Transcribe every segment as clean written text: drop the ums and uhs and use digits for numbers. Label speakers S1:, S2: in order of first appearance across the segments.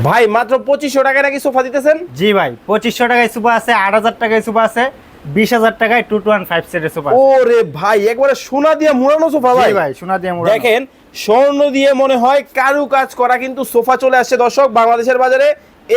S1: ভাই মাত্র 2500 টাকায় নাকি সোফা দিতেছেন?
S2: জি ভাই, 2500 টাকায় সোফা আছে, 8000 টাকায় সোফা আছে, 20000 টাকায় 215 সিটের সোফা।
S1: ওরে ভাই একবারে সোনা দিয়ে মুড়ানো সোফা ভাই।
S2: জি ভাই, সোনা দিয়ে মোড়ানো।
S1: দেখেন স্বর্ণ দিয়ে মনে হয় কারু কাজ করা কিন্তু সোফা চলে আসছে দর্শক বাংলাদেশের বাজারে।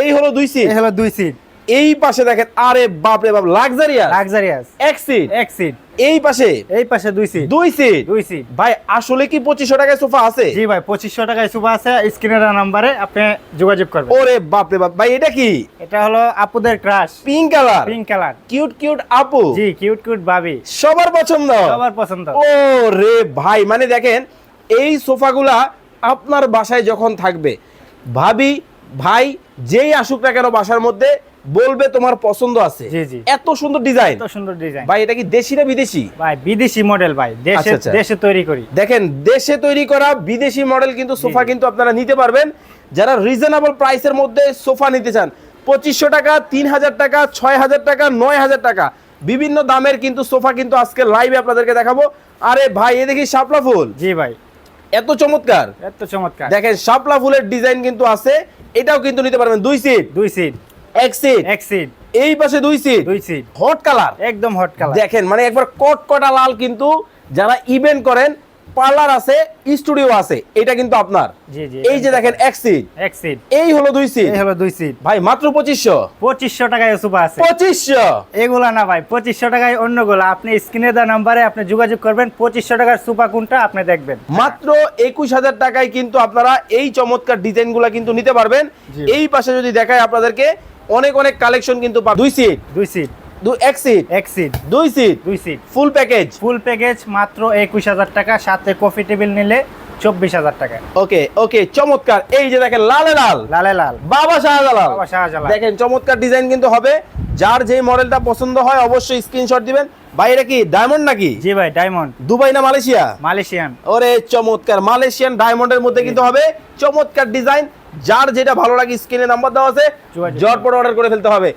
S1: এই হলো 2 সিট।
S2: এই হলো 2 সিট।
S1: এই পাশে দেখেন, আরে বাপ রে বাপ, লাক্সারিয়াস
S2: লাক্সারিয়াস।
S1: এক সিট।
S2: এক সিট।
S1: এই পাশে
S2: 2 সিট।
S1: 2 সিট।
S2: 2 সিট।
S1: ভাই আসলে কি 2500 টাকায় সোফা আছে?
S2: জি ভাই, 2500 টাকায় সোফা আছে, স্ক্রিনের নাম্বারে আপনি যোগাযোগ করবেন।
S1: ওরে বাপ রে বাপ, ভাই এটা কি?
S2: এটা হলো আপুদের crush.
S1: Pink colour.
S2: Pink colour.
S1: Cute cute আপু।
S2: জি, কিউট কিউট ভাবি।
S1: সবার পছন্দ।
S2: সবার পছন্দ।
S1: ও রে ভাই, মানে দেখেন এই সোফাগুলা আপনার বাসায় যখন থাকবে, ভাবি ভাই যেই আসুক না কেন বাসার মধ্যে বলবে তোমার পছন্দ আছে।
S2: জি, জি।
S1: এত সুন্দর ডিজাইন।
S2: এত সুন্দর ডিজাইন।
S1: ভাই এটা কি দেশি না বিদেশি?
S2: ভাই বিদেশি মডেল ভাই, দেশে
S1: আচ্ছা, আচ্ছা।
S2: দেশে তৈরি করি।
S1: দেখেন দেশে তৈরি করা বিদেশি মডেল কিন্তু সোফা কিন্তু আপনারা নিতে পারবেন যারা রিজনেবল প্রাইসের মধ্যে সোফা নিতে চান। 2500 টাকা, 3000 টাকা, 6000 টাকা, 9000 টাকা বিভিন্ন দামের কিন্তু সোফা কিন্তু আজকে লাইভে আপনাদেরকে দেখাবো। আরে ভাই এ দেখি শাপলা ফুল।
S2: জি ভাই,
S1: এত চমৎকার।
S2: এত চমৎকার।
S1: দেখেন শাপলা ফুলের ডিজাইন কিন্তু আছে, এটাও কিন্তু নিতে পারবেন। 2 সিট।
S2: 2 সিট।
S1: এক সিট।
S2: এক সিট।
S1: এই পাশে 2 সিট।
S2: 2 সিট।
S1: Hot colour.
S2: একদম হট কালার।
S1: দেখেন মানে একবার কটকটা লাল, কিন্তু যারা ইভেন্ট করেন, পার্লার আছে, স্টুডিও আছে, এটা কিন্তু আপনার।
S2: জি, জি।
S1: এই যে দেখেন এক সিট।
S2: এক সিট।
S1: এই হলো 2 সিট।
S2: এই হলো 2 সিট।
S1: ভাই মাত্র 2500।
S2: 2500 টাকায় সোফা আছে।
S1: 2500।
S2: এগুলা না ভাই, 2500 টাকায় অন্যগুলা। আপনি স্ক্রিনে দেওয়া নাম্বারে আপনি যোগাযোগ করবেন, 2500 টাকার সোফা কোনটা আপনি দেখবেন।
S1: মাত্র 21000 টাকায় কিন্তু আপনারা এই চমৎকার ডিজাইনগুলো কিন্তু নিতে পারবেন।
S2: জি।
S1: এই পাশে যদি দেখায় আপনাদেরকে অনেক অনেক কালেকশন কিন্তু 2 সিট।
S2: 2 সিট।
S1: এক সিট।
S2: এক seat.
S1: 2 seat.
S2: 2 seat.
S1: Full package.
S2: Full package মাত্র 21000 টাকা, সাথে কফি টেবিল নিলে 24000 টাকা।
S1: ওকে ওকে, চমৎকার। এই যে দেখেন লালে লাল,
S2: লালে লাল।
S1: বাবা শাহজালাল।
S2: বাবা শাহজালাল।
S1: দেখেন চমৎকার ডিজাইন কিন্তু হবে। যার যেই মডেলটা পছন্দ হয় অবশ্যই স্ক্রিনশট দিবেন। ভাই এটা কি ডায়মন্ড নাকি?
S2: জি ভাই, ডায়মন্ড।
S1: দুবাই না মালয়েশিয়া?
S2: মালয়েশিয়ান।
S1: ওরে চমৎকার, মালয়েশিয়ান ডায়মন্ডের মধ্যে কিন্তু হবে। চমৎকার ডিজাইন, যার যেটা ভালো লাগে স্ক্রিনে নাম্বার দেওয়া আছে,
S2: যোগাযোগ
S1: জটপট অর্ডার করে ফেলতে হবে।